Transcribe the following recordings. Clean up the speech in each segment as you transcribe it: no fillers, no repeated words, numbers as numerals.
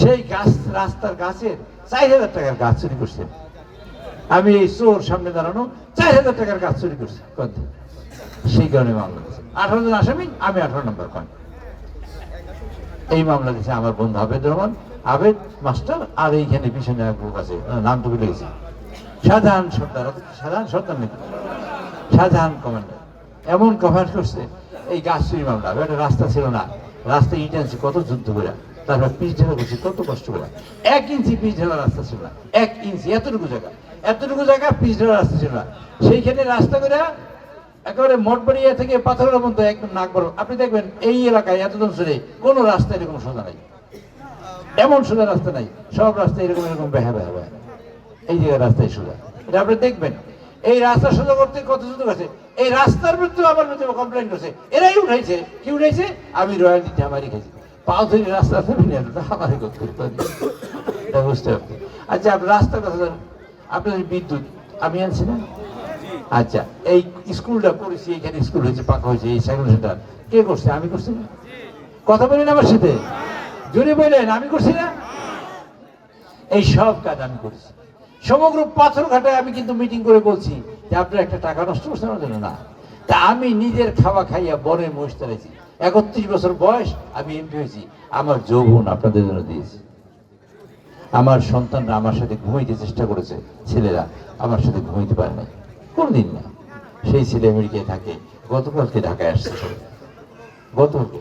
সেই গাছ রাস্তার গাছের 4,000 টাকার গাছ চুরি করছে। আমি এই চোর সামনে দাঁড়ানো 4,000 টাকার গাছ চুরি করছি, সেই কারণে মামলা দিয়েছে। 18 জন আসামি, আমি 18 নম্বর পয়েন্ট। এই মামলা দিয়েছে আমার বন্ধু আবেদ রহমান, আবেদ মাস্টার, আর এইখানে পিছনে এক লোক আছে, নামটা ভুলে গেছি, শাহজাহান সর্দার। শাহজাহান সর্দার নাকি শাহজাহান কমান্ডার। এমন কভার করছে এই গাছ চুরি মামলা। একটা রাস্তা ছিল না, রাস্তা ইট আনছে কত যুদ্ধ করে, তারপর পিচ ঢেলা করছে কত কষ্ট করে। 1 ইঞ্চি পিচ ঢেলা রাস্তা ছিল না, 1 ইঞ্চি, এতটুকু জায়গা পিচ ঢেলা রাস্তা ছিল না। সেইখানে রাস্তা করে একেবারে মঠবাড়িয়া থেকে পাথরের মতো একদম নাক বড়। আপনি দেখবেন এই এলাকায় এতদিন ধরে কোনো রাস্তা এরকম সোজা নাই, এমন সোজা রাস্তা নাই, সব রাস্তা এরকম বেহা বেহা। এই জায়গায় রাস্তায় সোজা, এটা আপনি দেখবেন। এই রাস্তা সোজা করতে কত যুদ্ধ আছে। এই রাস্তার বিরুদ্ধে আমার বিরুদ্ধে কমপ্লেন করছে, এরাই উঠাইছে। কি উঠাইছে? আমি রয়্যালটিতে আমারই খাইছি, পাও ধরে রাস্তা আমারই করতে বুঝতে পারছি। আচ্ছা, আপনি রাস্তার কথা জানেন, আপনাদের বিদ্যুৎ আমি আনছি না? আচ্ছা, এই স্কুলটা করেছি, এখানে স্কুল হয়েছে, পাকা হয়েছে, এই সাইকেল সেন্টার কে করছে? আমি করছি না? কথা বলেন আমার সাথে, জোরে বলেন, আমি করছি না? এই সব কাজ আমি করেছি। সমগ্র পাথরঘাটায় আমি কিন্তু মিটিং করে বলছি যে আপনারা একটা টাকা নষ্ট করছেন আমার জন্য না। তা আমি নিজের খাওয়া খাইয়া বনের মহিষ তাড়াইছি। 31 বছর বয়স, আমি এমপি হয়েছি। আমার যৌবন আপনাদের জন্য দিয়েছি। আমার সন্তানরা আমার সাথে ঘুমাইতে চেষ্টা করেছে, ছেলেরা আমার সাথে ঘুমাইতে পারে নাই, কোনদিন না। সেই ছেলে আমেরিকায় থাকে, গতকালকে ঢাকায় আসছে, গতকালকে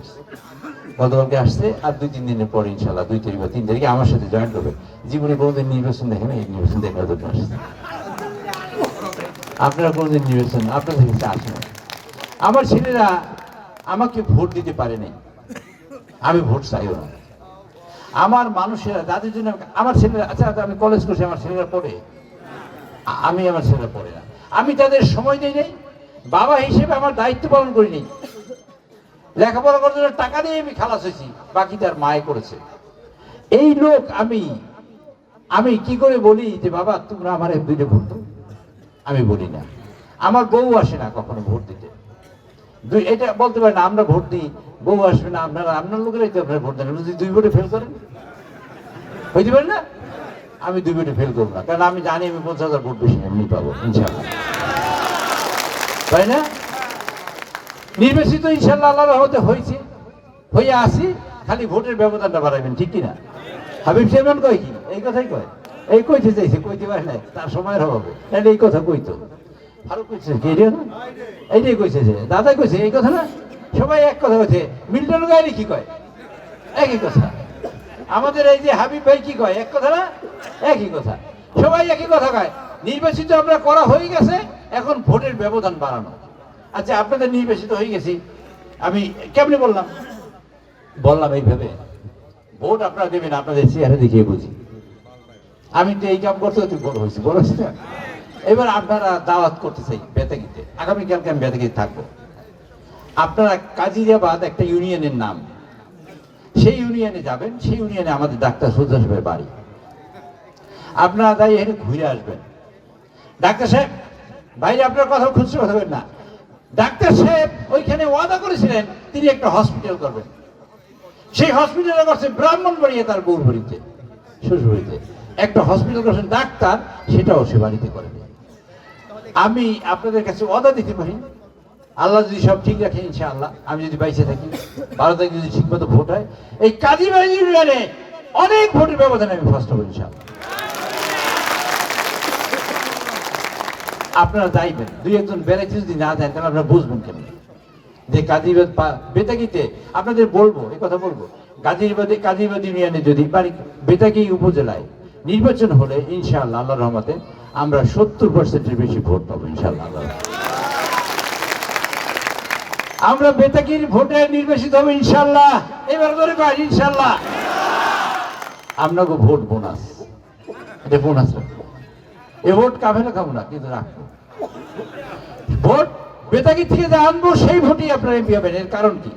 আসছে। আর 2-3 দিনের পরে ইনশাল্লাহ 2 তারিখ বা 3 তারিখে আমার সাথে জয়েন করবে। জীবনে কোনোদিন নির্বাচন দেখেন, এই নির্বাচন দেখার জন্য আসছে। আপনারা কোনোদিন নির্বাচন আপনাদের কাছে আসেন। আমার ছেলেরা আমাকে ভোট দিতে পারে নাই, আমি ভোট চাইও না। আমার মানুষেরা যাদের জন্য আমার ছেলেরা, আচ্ছা আমি কলেজ করছি, আমার ছেলেরা পড়ে, আমার ছেলেরা পড়ে না। আমি তাদের সময় দিই নাই, বাবা হিসেবে আমার দায়িত্ব পালন করি নাই। লেখাপড়া করার জন্য টাকা দিয়ে আমি খালাস হয়েছি, বাকি তার মায়ে করেছে। এই লোক আমি কি করে বলি যে বাবা তোমরা আমার দুইটা ভোট দাও? আমি বলি না। আমার বউ আসে না কখনো ভোট দিতে। এটা বলতে পারে না, আমরা ভোট দিই, বউ আসবে না, আপনার লোকেরাই তো আপনার ভোট দেন। যদি 2 ভোটে ফেল করেন, হইতে পারে না? আমি 2 ভোটে ফেল করবো না, কারণ আমি জানি আমি 50,000 ভোট বেশি এমনি পাবো ইনশাল্লাহ, তাই না? নির্বাচিত ইনশাল্লাহ আল্লাহর রহমতে হয়ে আসি, খালি ভোটের ব্যবধানটা বাড়াবেন, ঠিক কিনা? হাবিব চেয়ারম্যান কয় কি? এই কথাই কয়, এই কইতে চাইছে, কইতে পারে না, তার সময়ের হবে, তাহলে এই কথা কইতো। ফারুক কইছে কি রে, এইটাই কইছে, যে দাদা কইছে এই কথা না, সবাই এক কথা কইছে। মিল্টন গাইলি কি কয়? একই কথা। আমাদের এই যে হাবিব ভাই কি কয়? এক কথা না, একই কথা, সবাই একই কথা কয়। নির্বাচিত আমরা করা হয়ে গেছে, এখন ভোটের ব্যবধান বাড়ানো। আচ্ছা, আপনাদের নির্বাচিত হয়ে গেছি, আমি কেমনে বললাম এইভাবে, ভোট আপনারা দেবেন, আপনাদের চেহারা দেখিয়ে বুঝি। আমি তো এই কাম করতে করতে বড় হয়েছি, বড় হয়েছি না? এবার আপনারা দাওয়াত করতে চাই বেতাগিতে, আগামীকালকে আমি বেতাগিতে থাকবো। আপনারা কাজিরাবাদ একটা ইউনিয়নের নাম, সেই ইউনিয়নে যাবেন। সেই ইউনিয়নে আমাদের ডাক্তার সুজাস ভাই বাড়ি। আপনারা তাই এখানে ঘুরে আসবেন। ডাক্তার সাহেব, বাইরে আপনার কথা খুঁজছে, কথা বলেন না। ডাক্তার সাহেব ওইখানে ওয়াদা করেছিলেন তিনি একটা হসপিটাল করবেন। সেই হসপিটাল করছে ব্রাহ্মণবাড়িয়া, তার বউর বাড়িতে, শ্বশুর বাড়িতে একটা হসপিটাল করছেন ডাক্তার, সেটাও সে বাড়িতে করবে। আমি আপনাদের কাছে ওয়াদা দিতে পারি, আল্লাহ যদি সব ঠিক রাখে ইনশাআল্লাহ, আমি যদি বাইসে থাকি, 12 তারিখ যদি ঠিকমতো ভোট হয়, এই কাজীবাড়ি ইউনিয়নে অনেক ভোটের ব্যবধানে আমি ফার্স্ট হবো ইনশাআল্লাহ। আপনারা যাইবেন, 2-1 বেড়াইতে যদি না যান, তাহলে আপনারা বুঝবেন কেন যে বেতাগিতে আপনাদের বলবো, এই কথা বলবো, কাজীবাদ ইউনিয়নে যদি বেতাগি উপজেলায় নির্বাচন হলে ইনশাআল্লাহ আল্লাহর রহমতে আমরা 70%-এর বেশি ভোট পাবো ইনশাআল্লাহ। আমরা বেতাগির ভোটে নির্বাচিত হবো ইনশাআল্লাহ। এবার ধরে পাই ইনশাআল্লাহ। আপনাকে ভোট বোনাস, এটা বোনাস রাখবো। এ ভোট কাফেলা খাবো না, কিন্তু রাখবো। ভোট বেতাগি থেকে যা আনবো সেই ভোটই আপনারা এমপি হবেন। এর কারণ কি?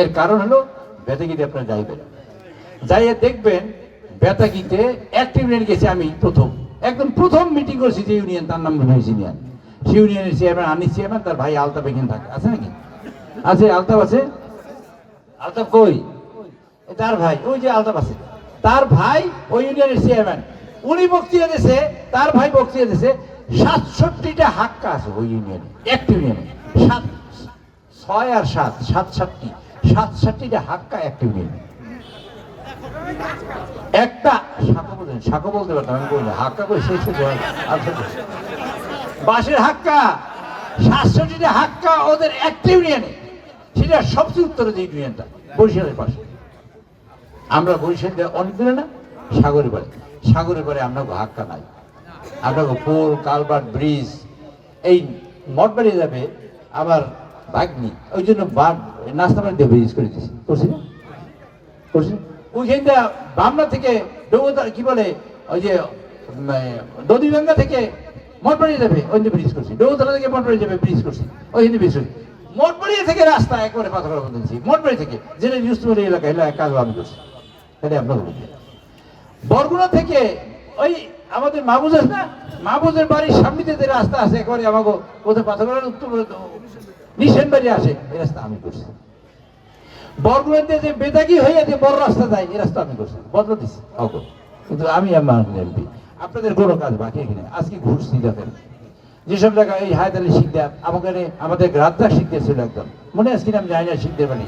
এর কারণ হলো বেতাগিতে আপনারা যাইবেন, যাইয়ে দেখবেন বেতাগিতে একটা ইউনিয়ন গেছে। আমি একদম প্রথম মিটিং করছি যে ইউনিয়ন, তার নাম ইউনিয়ন, সে ইউনিয়নের চেয়ারম্যান, আনিস চেয়ারম্যান, তার ভাই আলতাফ এখানে থাকে, আছে নাকি? আছে, আলতাফ আছে। আলতাফ কই? তার ভাই, ওই যে আলতাফ আছে, তার ভাই ওই ইউনিয়নের চেয়ারম্যান। উনি বক্তৃতা দিয়েছে, তার ভাই বক্তৃতা দিয়েছে, 67টা হাক্কা আছে ওই ইউনিয়নে, একটা ইউনিয়নে। 6 আর 7, 67টা হাক্কা একটা ইউনিয়নে। একটা শাখা বলতে পারতাম, আমি বলি হাক্কা কই, সেই বাঁশের হাক্কা, 67টা হাক্কা ওদের একটা ইউনিয়নে। সেটা সবচেয়ে উত্তরে যে ইউনিয়নটা, বরিশালের পাশে। আমরা বরিশাল অনেক দূরে না, সাগরে পারে আমরা হাক্কা নাই। আমরা পোল, কালভার্ট, ব্রিজ, এই মঠবাড়ি যাবে আমার ভাগ্নি, ওই জন্য নাস্তাবাড়ি দিয়ে ব্রিজ করে দিয়েছি, করছি না? করছি। ওইখানটা বামনা থেকে কি বলে, ওই যে নদীগঙ্গা থেকে মঠবাড়ি যাবে, ওই ব্রিজ করছি। ডৌতলা থেকে মঠবাড়ি যাবে, ব্রিজ করছি, ওইখানে ব্রিজ করছি। মঠবাড়ি থেকে রাস্তা একবারে পাথর দিয়েছি, মঠবাড়ি থেকে, যেটা ইউসুফের এলাকা কাজ আমি করছি। তাহলে আপনার বরগুনা থেকে ওই আমাদের মাহবুজ আছে না, মাহবুজের বাড়ির সামনে যে রাস্তা আছে একবারে আমাকে কোথায় পাথর নিশান বাড়ি আসে, এই রাস্তা আমি করছি। বরগুনাতে যে বেদাগি হয়ে যে বড় রাস্তা যায়, এই রাস্তা আমি করছি, বদলা দিচ্ছি। কিন্তু আমি আমার এমপি, আপনাদের কোনো কাজ বাকি এখানে। আজকে ঘুরছি দেখেন যেসব জায়গায়, এই হায়দারি শিকদার আমাদের রাজ্জাক শিকদার ছিল একদম, মনে আছে কিনা আমি জানি না, শিকদার বাড়ি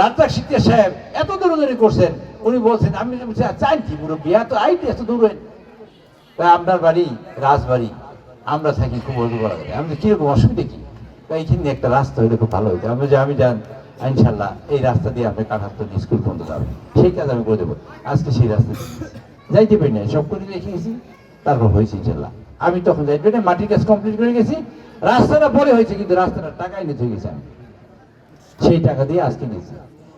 রাজ্জাক শিকদার সাহেব এত দূরে করছেন। উনি বলছেন, আমি চাই কি মুরব্বী, এত আইটি এত দূরে, আপনার বাড়ি রাজবাড়ি, আমরা থাকি খুব অল্প করা যায়, আমি কিরকম অসুবিধা কি, এইখানে একটা রাস্তা হইলে খুব ভালো হইতো। আমি যান ইনশাল্লাহ এই রাস্তা দিয়ে আপনি কাঠাত্তর স্কুল পর্যন্ত যাবেন, সেই কাজ আমি করে দেবো। আজকে সেই রাস্তা যাইতে পারি না, সব করে রেখে গেছি, তারপর হয়েছে ইনশাল্লাহ। আমি তখন যাই মাটির কাজ কমপ্লিট করে গেছি, রাস্তাটা পরে হয়েছে, কিন্তু রাস্তাটা টাকাই নিতে গেছি আমি, সেই টাকা দিয়ে আজকে নিয়েছি।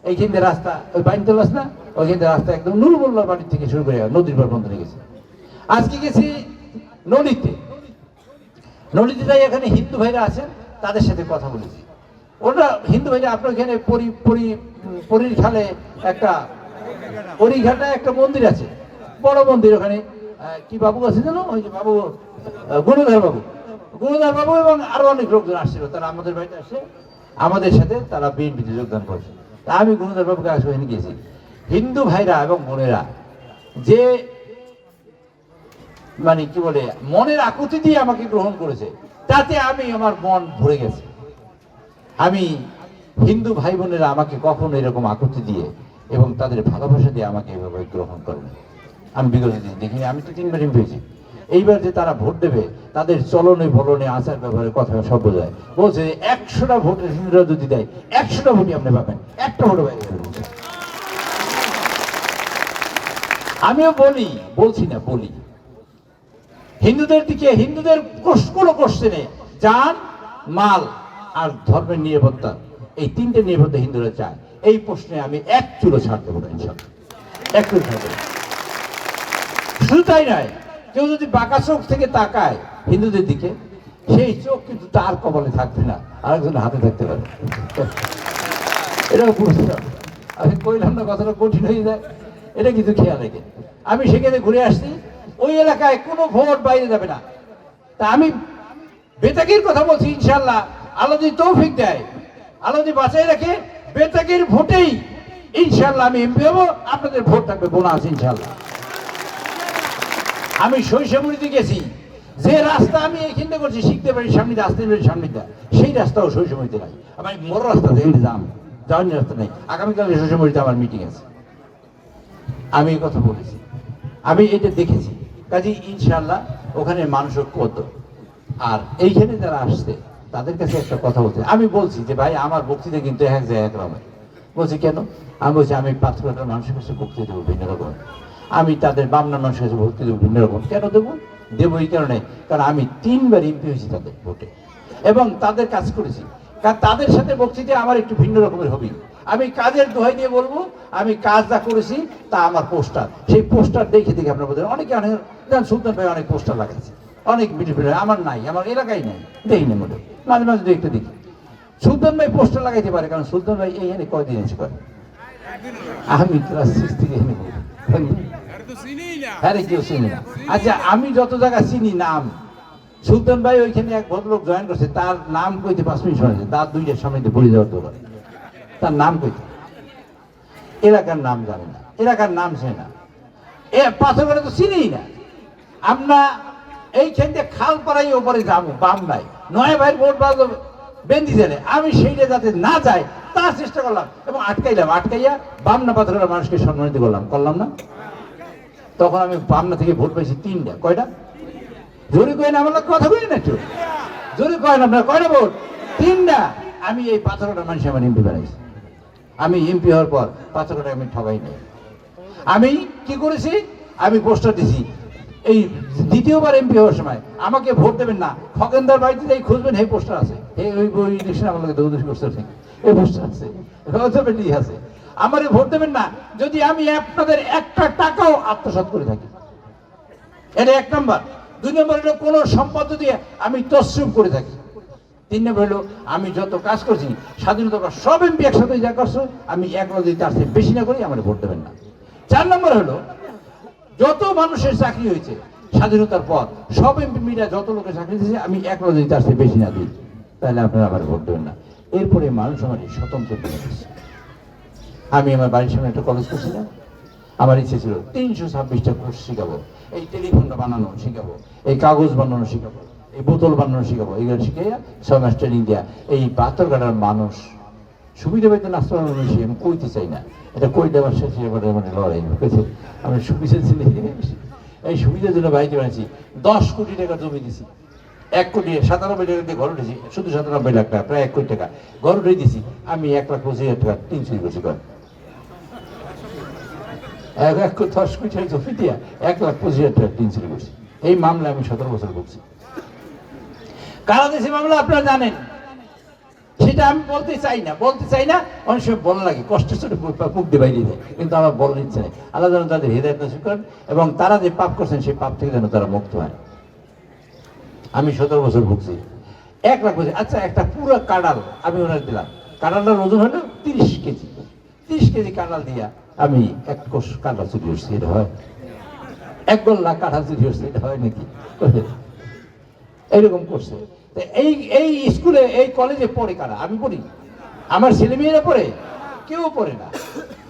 এইখান রাস্তা ওই বাইনতলাস না, ওইখান রাস্তা একদম নুরুল্লাহর বাড়ির থেকে শুরু করে নদীর পর পর্যন্ত গেছি। আজকে গেছি নদীতে যাই, এখানে হিন্দু ভাইরা আছেন, তাদের সাথে কথা বলেছি। ওরা হিন্দু ভাইরা, আপনার এখানে পরীর খালে একটা পরীঘাটা একটা মন্দির আছে, বড় মন্দির, ওখানে কি বাবু আছে জানো, ওই যে বাবু গুণধর বাবু এবং আরো অনেক লোকজন আসছিল, তারা আমাদের বাড়িতে আসে, আমাদের সাথে তারা বিএনপিতে যোগদান করেছে। তা আমি গুণধর বাবুকে আসলে গেছি। হিন্দু ভাইরা এবং বোনেরা যে মানে কি বলে মনের আকুতি দিয়ে আমাকে গ্রহণ করেছে, তাতে আমি আমার মন ভরে গেছে। আমি হিন্দু ভাই বোনেরা আমাকে কখনো এরকম আকুতি দিয়ে এবং তাদের ভালোবাসা দিয়ে আমাকে এভাবে গ্রহণ করেন আমি বিগত দিন দেখিনি। আমি তো 3বার পেয়েছি। এইবার যে তারা ভোট দেবে, তাদের চলনে বলনে আচার ব্যবহারে কথা সব বোঝায়। বলছে 100টা ভোটের হিন্দুরা যদি দেয়, 100টা ভোটই আপনি পাবেন, একটা ভোটও বাইরে যাবে। আমিও বলি হিন্দুদের দিকে, হিন্দুদের কোনো কোশ্চেনে জান, মাল আর ধর্মের নিরাপত্তা, এই 3টে নিরাপত্তা হিন্দুরা চায়। এই প্রশ্নে আমি এক চুলো ছাড় দেবো না, ইনশাল্লাহ এক চুলো ছাড় দেবো। শুধু তাই নয়, কেউ যদি বাঁকা চোখ থেকে তাকায় হিন্দুদের দিকে, সেই চোখ কিন্তু তার কপালে থাকবে না, আরেকজনের হাতে থাকতে পারে। এটাও বুঝতে হবে। আমি কইলাম না, কথাটা কঠিন হয়ে যায়, এটা কিন্তু খেয়াল রেখে। আমি সেখানে ঘুরে আসছি, ওই এলাকায় কোনো ভোট বাইরে যাবে না। তা আমি বেতাকির কথা বলছি, ইনশাল্লাহ আল্লাহ যদি তৌফিক দেয়, আল্লাহ যদি বাঁচাই রাখে, বেতাকির ভোটেই ইনশাল্লাহ আমি এমপি হবো, আপনাদের ভোট থাকবে বোনাস ইনশাল্লাহ। আমি শৈশবরীতে গেছি, যে রাস্তা আমি এইখানটা করছি, শিখতে পারি সামনে আসতে পারি সামনে, সেই রাস্তাও শৈশবরীতে নাই। আমার বড় রাস্তা যাওয়ার রাস্তা নেই। আগামীকালে শৈশবরীতে আমার মিটিং আছে। আমি এই কথা বলেছি, আমি এটা দেখেছি। কাজে ইনশাল্লাহ ওখানে মানুষের কত, আর এইখানে যারা আসছে তাদের কাছে একটা কথা বলছে। আমি বলছি যে ভাই, আমার বক্তৃতা কিন্তু এক জায়গায় একরকমের। বলছি কেন? আমি বলছি আমি পাঁচকুড়াটার মানুষের কাছে বক্তৃতা দেবো ভিন্ন রকম, আমি তাদের বামনার মানুষের কাছে বক্তৃতা দেবো ভিন্ন রকম। কেন দেবো এই কারণে, কারণ আমি 3বার এমপি হয়েছি তাদের ভোটে এবং তাদের কাজ করেছি। কারণ তাদের সাথে বক্তৃতা আমার একটু ভিন্ন রকমের হবে। আমি কাজের দোহাই দিয়ে বলবো, আমি কাজ যা করেছি তা আমার পোস্টার, সেই পোস্টার দেখে আপনার বলতে অনেকে সুলতান ভাই অনেক পোস্টার লাগাইছে, অনেক মিটিং, আমার নাই, আমার এলাকায় নাই, দেখি না মোটে, মাঝে মাঝে একটু দেখি। সুলতান ভাই পোস্টার লাগাইতে পারে, কারণ সুলতান ভাই এইখানে কয়দিন এসে করে, আমি ক্লাস 6 থেকে এনে বলি, হ্যাঁ কেউ চিনি না। আচ্ছা, আমি যত জায়গা চিনি নাম, সুলতান ভাই ওইখানে এক ভদ্রলোক জয়েন করছে, তার নাম কইতে 5 মিনিট শোনা যায়, তার দুইটার সামনে পড়ে যাওয়ার দরকার, তার নাম কইতে, এলাকার নাম জানে না, এলাকার নাম চেনে না, এ পাথরঘাটা তো চিনেই না। আমরা এইখান থেকে খাল পাড়াই ওপরে যাবো, বাম নাই, নয় ভাইয়ের ভোট বাজো বেন্দি জানে, আমি সেইটা যাতে না যায় তার চেষ্টা করলাম এবং আটকাইয়া বামনা পাথরঘাটা মানুষকে সম্মানিত করলাম না। তখন আমি বামনা থেকে ভোট পাইছি 3টা, কয়টা জোরে কয়েন, আমার কথা বলি না একটু জোরে কয়েন, আপনার কয়টা ভোট? 3টা। আমি এই পাথরঘাটার মানুষ আমার এমপি বানাইছি। আমি এমপি হওয়ার পর পাথরঘাটা আমি ঠকাই নাই। আমি কি করেছি, আমি পোস্টার দিছি, এই দ্বিতীয়বার এমপি হওয়ার সময় আমাকে ভোট দেবেন না, খগেনদার বাড়িতে যাই খুঁজবেন, এই পোস্টার আছে, ওই ইলেকশন আমার লোকে দৌড় করতে, এই পোস্টার আছে, আছে, আমারে ভোট দেবেন না যদি আমি আপনাদের একটা টাকাও আত্মসাৎ করে থাকি। এটা 1 নম্বর। 2 নম্বর হলো কোনো সম্পদ দিয়ে আমি তসরুপ করে থাকি। 3 নম্বর হলো আমি যত কাজ করছি স্বাধীনতা সব এমপি একসাথে যা করছো, আমি একলা যদি তার চেয়ে বেশি না করি আমার ভোট দেবেন না। 4 নম্বর হলো যত মানুষের চাকরি হয়েছে স্বাধীনতার পর, সব এমপি মিডিয়া যত লোকের চাকরি দিয়েছে, আমি একলা যদি তার চেয়ে বেশি না দিই তাহলে আপনারা আমার ভোট দেবেন না। এরপরে মানুষ আমার স্বতন্ত্র করে দিয়েছে। আমি আমার বাড়ির সামনে একটা কলেজ করছিলাম, আমার ইচ্ছে ছিল 326টা কোর্স শিখাবো, এই টেলিফোনটা বানানো শিখাবো, এই কাগজ বানানো শিখাবো, এই বোতল বানানো শিখাবো, এগুলো শিখাইয়া 6 মাস ট্রেনিং দেওয়া। এই পাথরঘাটার মানুষ সুবিধা পাইতে নাস্তা বানানো বেশি, আমি কইতে চাই না, এটা কইতে আমার শেষ মানে লড়াই হয়েছে। আমি সুবিধা ছিল, এই সুবিধার জন্য বাড়িতে বানিয়েছি, 10 কোটি টাকা জমি দিছি, 1 কোটি 97 টাকা দিয়ে ঘর উঠেছি, শুধু 97 লাখ টাকা, প্রায় 1 কোটি টাকা ঘর উঠে দিছি। আমি 1,25,000 টাকা 3 চুরি করছি, 10 কোটি টাকা জমি দিয়া 1,25,000 টাকা 3 চুরি করছি। এই মামলা আমি 17 বছর করছি। কারা দেশে মামলা আপনারা জানেন, সেটা আমি বলতে চাই না, অনেক সময় বলা লাগে, কষ্টের সাথে মুখ দিয়ে বাইরে যায়, কিন্তু আমার বলার ইচ্ছে নেই। আল্লাহ যেন তাদের হৃদয়ত নসিব করেন এবং তারা যে পাপ করছেন সেই পাপ থেকে যেন তারা মুক্ত হয়। আমি 17 বছর ভুগছি, 1 লাখ বলছি। আচ্ছা, একটা পুরো কাঁড়াল আমি ওনার দিলাম, কাঁড়ালটার ওজন হলো 30 কেজি, 30 কেজি কাঁড়াল দিয়া আমি 1 কোষ কাঁঠাল চুরি করছি, এটা হয়? 1 গোল্লা কাঁঠাল চুরি করছি, এটা হয় নাকি? এইরকম করছে। এই স্কুলে, এই কলেজে পড়ে কারা? আমি পড়ি, আমার ছেলে মেয়েরা পড়ে? কেউ পড়ে না।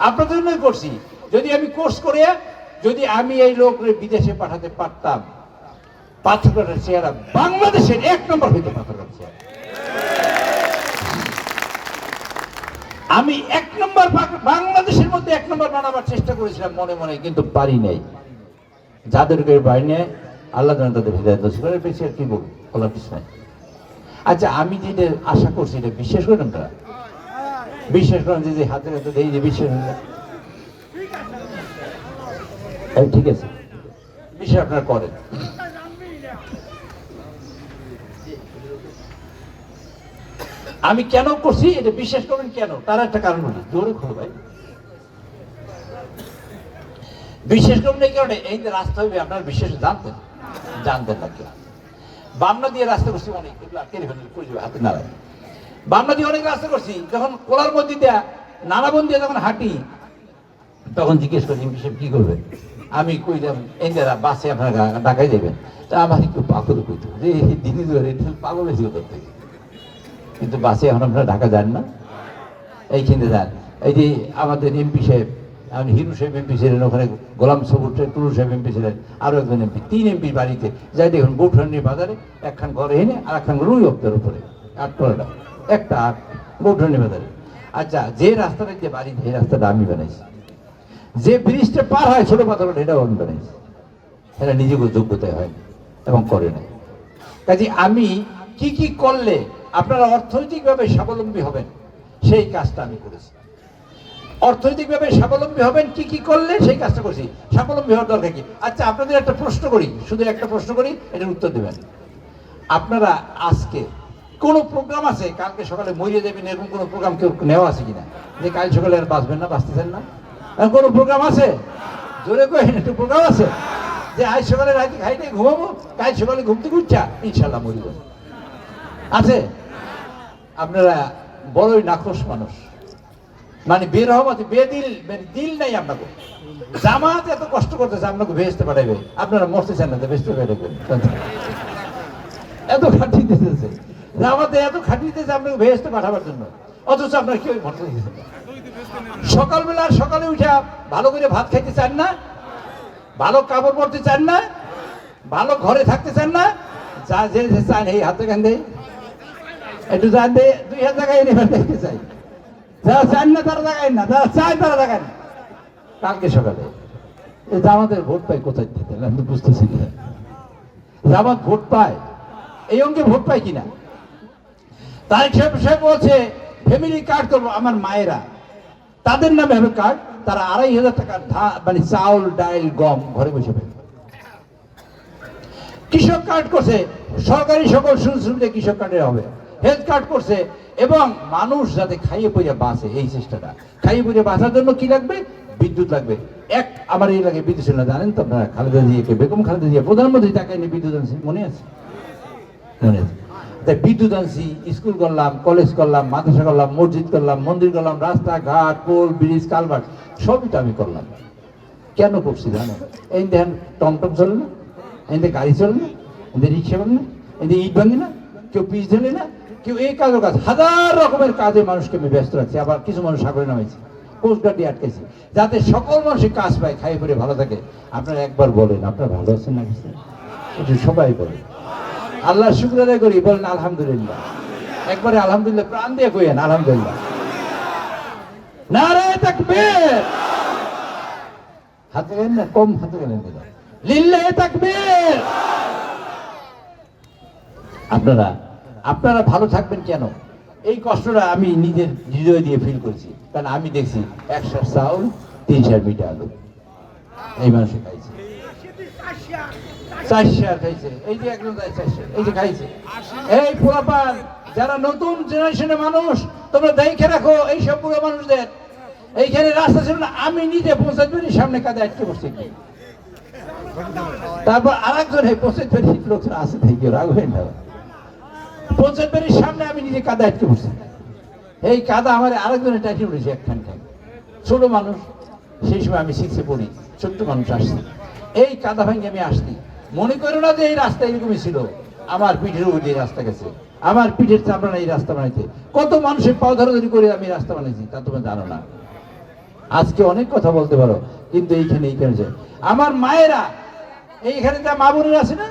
আপনাদের জন্যই করছি। যদি আমি কোর্স করে, যদি আমি এই লোক বিদেশে পাঠাতে পারতাম, পাথরঘাটার চেহারা বাংলাদেশের 1 নম্বর হইতো। পাথরঘাটার চেহারা আমি 1 নম্বর, বাংলাদেশের মধ্যে 1 নম্বর বানাবার চেষ্টা করেছিলাম মনে মনে, কিন্তু পারি নাই। যাদেরকে বাইরে আল্লাহ যেন তাদের হৃদয় দোষ করে, বেশি আর কি বলবো, বলার কিছু নাই। আচ্ছা, আমি যেটা আশা করছি এটা বিশ্বাস করেন আপনারা? বিশ্বাস করেন যে হাতে হাতে এই যে বিশ্বাস ঠিক আছে, বিশ্বাস আপনারা করেন। আমি কেন করছি এটা বিশ্বাস করবেন কেন, তার একটা কারণ বলি, জোরে খোলো ভাই। বিশ্বাস করবেন এই কারণে, এই যে রাস্তা হবে আপনারা বিশ্বাস জানতেন না কেন? বামনা দিয়ে রাস্তা করছি অনেক, হাতে না লাগে, বামনা দিয়ে অনেক রাস্তা করছি। যখন কোলার মধ্যে দেয়া নানাবন দিয়ে যখন হাঁটি, তখন জিজ্ঞেস করি হিসেবে কি করবে, আমি কইলাম এই যারা বাসে আপনারা ঢাকায় যাবেন, তা আমার একটু পাগল কইতো যে দিদি পাগল হয়েছিল তোর থেকে, কিন্তু বাসে এখন আপনারা ঢাকা যান না, এইখানে যান। এই যে আমাদের এমপি সাহেব, হিরু সাহেব এমপি ছিলেন, ওখানে গোলাম সবুর টুরু সাহেব এমপি ছিলেন, আরো একজন এমপি, 3 এমপির বাড়িতে যাই দেখুন, বৌঠানি বাজারে একখান ঘরে এনে আর একখান রুই অক্তের উপরে 8 টলাটা, একটা 8 বৌঠানি বাজারে। আচ্ছা, যে রাস্তাটা যে বাড়ি, এই রাস্তাটা আমি বানাইছি। যে ব্রিজটা পার হয় ছোট পাথরটা, এটাও আমি বানাইছি। এটা নিজেকে যোগ্যতায় হয় এবং করে না। কাজে আমি কি করলে আপনারা অর্থনৈতিকভাবে স্বাবলম্বী হবেন, সেই কাজটা আমি করেছি। অর্থনৈতিকভাবে স্বাবলম্বী হবেন কি করলে, সেই কাজটা করছি। স্বাবলম্বী হওয়ার দরকার কি? আচ্ছা, আপনাদের একটা প্রশ্ন করি, শুধু একটা প্রশ্ন করি, এটার উত্তর দেবেন। আপনারা আজকে কোনো প্রোগ্রাম আছে, কালকে সকালে মরিয়ে দেবেন, এরকম কোনো প্রোগ্রাম কেউ নেওয়া আছে কিনা, যে কাল সকালে আর বাঁচবেন না, বাঁচতেছেন না? কোনো প্রোগ্রাম আছে? জোরে কয়েন, একটু প্রোগ্রাম আছে যে আজ সকালে রাতে খাইতে ঘুমাবো, কাল সকালে ঘুমতে ঘুরছা ইনশাল্লাহ মরিব, আছে? আপনারা বড়ই নাখোশ মানুষ, মানে বের হওয়াতে দিল নাই আপনাকে। জামাত এত কষ্ট করতেছে আপনাকে ভেস্তে পাঠাইবে, আপনারা মরতে চান না, ভেস্তে পাঠাইবেন। এত খাটিয়ে দিতেছে, আমাদের এত খাটিয়ে দিতেছে আপনাকে ভেস্তে পাঠাবার জন্য, অথচ আপনার কেউ ভোট দিতেছে না। সকালবেলা সকালে উঠে ভালো করে ভাত খাইতে চান না, ভালো কাপড় পরতে চান না, ভালো ঘরে থাকতে চান না, যা যে চান এই হাতে কান্দে একটু যান দে 2000 টাকা এনে দেখতে চাই। যারা চান না তারা দেখায় না, যারা চায় তারা দেখায় না। কালকে সকালে জামাতের ভোট পায় কোথায় দিতে, আমি বুঝতেছি না জামাত ভোট পায়, এই অঙ্কে ভোট পায় কিনা। তারেক সাহেব বলছে ফ্যামিলি কার্ড করবো, আমার মায়েরা তাদের নামে হবে কার্ড, তারা 2500 টাকার মানে চাউল ডাল গম ঘরে বসে পাবে। কৃষক কার্ড করছে, সরকারি সকল সুযোগ সুবিধা কৃষক কার্ডের হবে। হেলথ কার্ড করছে, এবং মানুষ যাতে খাইয়ে পড়ে বাঁচে, এই চেষ্টাটা। খাইয়ে পড়ে বাঁচার জন্য কি লাগবে? বিদ্যুৎ লাগবে। আমার এই লাগে বিদ্যুৎ ছিল না, জানেন তো আপনারা, খালেদা জিয়াকে, বেগম খালেদা জিয়া প্রধানমন্ত্রী, তাকে নিয়ে বিদ্যুৎ আনছি, মনে আছে? মনে আছে। তাই বিদ্যুৎ আনছি, স্কুল করলাম, কলেজ করলাম, মাদ্রাসা করলাম, মসজিদ করলাম, মন্দির করলাম, রাস্তাঘাট, পোল, ব্রিজ, কালভার্ট সবই তো আমি করলাম। কেন করছি জানেন? এই দেখেন টমটম চলে না, এই গাড়ি চলে না, এই রিক্সা ভাঙে না, এই ইট ভাঙে না, কেউ পিচ ঢেলে না, কেউ এই কাজের কাজ, হাজার রকমের কাজে মানুষকে আমি ব্যস্ত রাখছি। আবার কিছু মানুষ সাগরে নামাইছি, কোস্টগার্ড দিয়ে আটকেছি, যাতে সকল মানুষের কাজ পায়, খাই পরে ভালো থাকে। আপনারা একবার বলেন আপনারা ভালো আছেন না? কিছু সবাই বলেন আল্লাহ শুকর আদায় করি, বলেন আলহামদুলিল্লাহ। একবারে আলহামদুলিল্লাহ প্রাণ দিয়ে কইেন আলহামদুলিল্লাহ। নারে তাকবীর, হাতে গেলেন না, কম হাতে গেলেন লিল্লাহি তাকবীর। আপনারা ভালো থাকবেন কেন? এই কষ্টটা আমি নিজের হৃদয় দিয়ে ফিল করছি, কারণ আমি দেখছি 100 চাউল 300 মিটার আলু এই মানুষে খাইছে, 400 খাইছে, এই যে একজন 400, এই যে খাইছে। এই পোলাপান যারা নতুন জেনারেশনের মানুষ, তোমরা দেখে রাখো এই সব পুরো মানুষদের। এইখানে রাস্তা ছিল না, আমি নিজে পঞ্চায়েতের সামনে কাজে আটকে বসছি। তারপর আরেকজন এই পঞ্চায়েতের লোকজন আছে থেকে রাখবেন না, পঞ্চায়েতের সামনে আমি নিজে কাদা আটকে বসছি। এই কাদা আমার আরেকজনের টাইটে উঠেছে একখান, ছোট মানুষ, সেই সময় আমি 6-এ পড়ি, ছোট্ট মানুষ আসছি, এই কাদা ভাঙে আমি আসছি। মনে করো না যে এই রাস্তা এরকমই ছিল, আমার পিঠের উপর দিয়ে রাস্তা গেছে, আমার পিঠের চামড়া এই রাস্তা বানাইছে, কত মানুষের পাও ধরাধরি করে আমি রাস্তা বানাইছি, তা তুমি জানো না। আজকে অনেক কথা বলতে পারো, কিন্তু এইখানে আমার মায়েরা, এইখানে যা মা বোনেরা আছে না,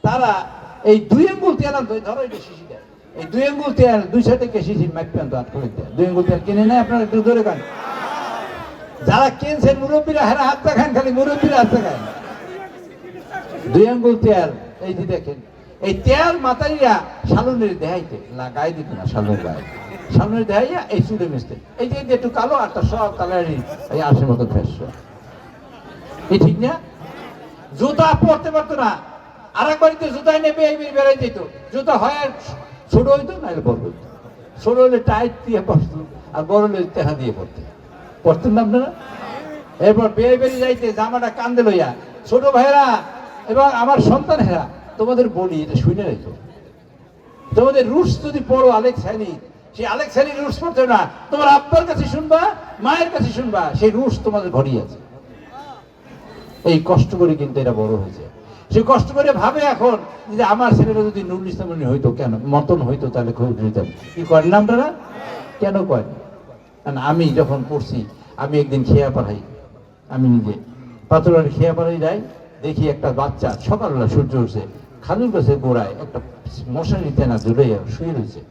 তারা এই 2 আঙ্গুল তেল আনতো, ধরো এটা শিশি দেয়, এই 2 আঙ্গুল তেল 200 টাকা শিশির মাইক আনতো, আটকে দেয়। 2 আঙ্গুল তেল কিনে নেয়, আপনারা একটু ধরে খান। যারা কিনছেন মুরব্বীরা, হ্যাঁ হাত দেখান, খালি মুরব্বীরা হাত দেখান। 2 আঙ্গুল তেল, এই যে দেখেন, এই তেল মাতারিয়া শালনের দেহাইতে গায়ে দিত না, শালনের গায়ে, শালনের দেহাইয়া এই চুলে মিশতে, এই যে একটু কালো আর তার সব কালারি এই আসের মতো ফ্রেশ, এই ঠিক না? জুতা পরতে পারতো না, আর এক বাড়িতে জুতা এনে বেড়াই যেত, জুতা হয় ছোট হইতো না, বড় হইতো। ছোট হলে টাইট দিয়ে পড়তো, আর বড় হলে তেহা দিয়ে পড়তেন না আপনারা? এরপর বেরিয়ে যাইতে জামাটা কান্দে লইয়া, ছোট ভাইরা এবং আমার সন্তানেরা, তোমাদের বলি এটা শুনে রেখো, তোমাদের রুটস যদি পড়ো আলেক্স হ্যালি, সেই আলেক্স হ্যালি রুটস পড়তে না, তোমার আব্বার কাছে শুনবা, মায়ের কাছে শুনবা, সেই রুটস তোমাদের ঘরেই আছে। এই কষ্ট করে কিন্তু এটা বড় হয়েছে, সে কষ্ট করে ভাবে এখন যে আমার ছেলেটা যদি নুরুল ইসলাম হইতো, কেন মতন হইতো, তাহলে খুব নিতাম। কি করেন আপনারা? কেন করেন? কারণ আমি যখন পড়ছি, আমি একদিন খেয়া পাড়াই, আমি নিজে পাথরের খেয়া পাড়াই যাই, দেখি একটা বাচ্চা সকালবেলা সূর্য উঠছে, খাজুর গাছের গোড়ায় একটা মশারি তেনা জুড়ে শুয়ে রয়েছে,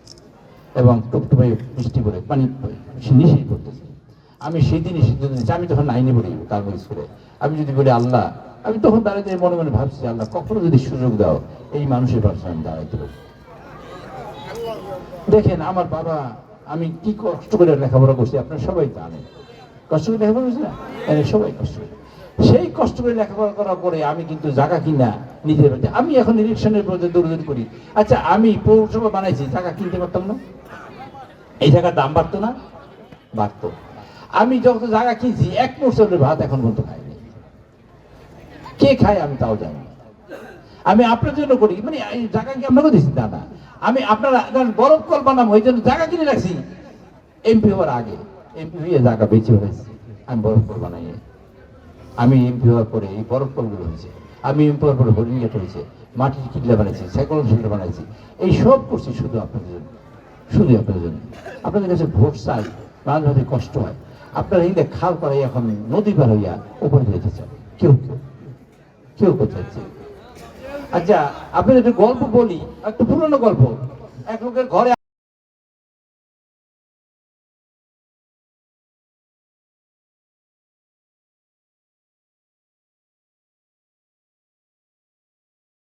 এবং টুপটুপাই বৃষ্টি পড়ে পানি নিশি করতেছে। আমি সেই দিনই সিদ্ধান্ত নিয়েছি, আমি তখন 9-এ পড়ি কালকে স্কুলে, আমি যদি বলি আল্লাহ, আমি তখন দাঁড়াতে মনে মনে ভাবছি, আল্লাহ কখনো যদি সুযোগ দাও, এই মানুষের পাশে আমি দাঁড়াইতে পারি। দেখেন আমার বাবা, আমি কি কষ্ট করে লেখাপড়া করছি, আপনারা সবাই জানেন, কষ্ট করে লেখাপড়া করছি না, সবাই কষ্ট করে। সেই কষ্ট করে লেখাপড়া করার পরে আমি কিন্তু জায়গা কিনা নিজের বাড়িতে, আমি এখন ইলেকশনের পর্যায়ে দৌড়দৌড়ি করি। আচ্ছা, আমি পৌরসভা বানাইছি, জায়গা কিনতে পারতাম না? এই জায়গার দাম বাড়তো না? বাড়তো। আমি যখন জায়গা কিনছি, 1 মোট চালের ভাত এখন পর্যন্ত খাইনি। কে খায় আমি তাও জানি। আমি আপনার জন্য করি, মানে এই জায়গা কি আপনাকে দিচ্ছি দাদা, আমি আপনারা বরফ কল বানাবো, ওই জন্য জায়গা কিনে রাখছি। এমপি হওয়ার আগে এমপি হয়ে জায়গা বেঁচে হয়েছে, আমি বরফ কল বানাই। আমি এমপি হওয়ার পরে এই বরফ কলগুলো হয়েছে, আমি এমপি হওয়ার পরে হরিণ গেট হয়েছে, মাটির কিল্লা বানাইছি, সাইকেল শেল্টার বানাইছি, এই সব করছি শুধু আপনাদের জন্য, শুধু আপনাদের জন্য। আপনাদের কাছে ভোট চাই, মাঝে মাঝে কষ্ট হয়। আপনারা এই খাল করাই এখন নদী পার হইয়া উপরে যেতে চান, কেউ কেউ কেউ করতে। আচ্ছা, আপনাদের একটা গল্প বলি, একটা পুরনো গল্প। এক লোকের ঘরে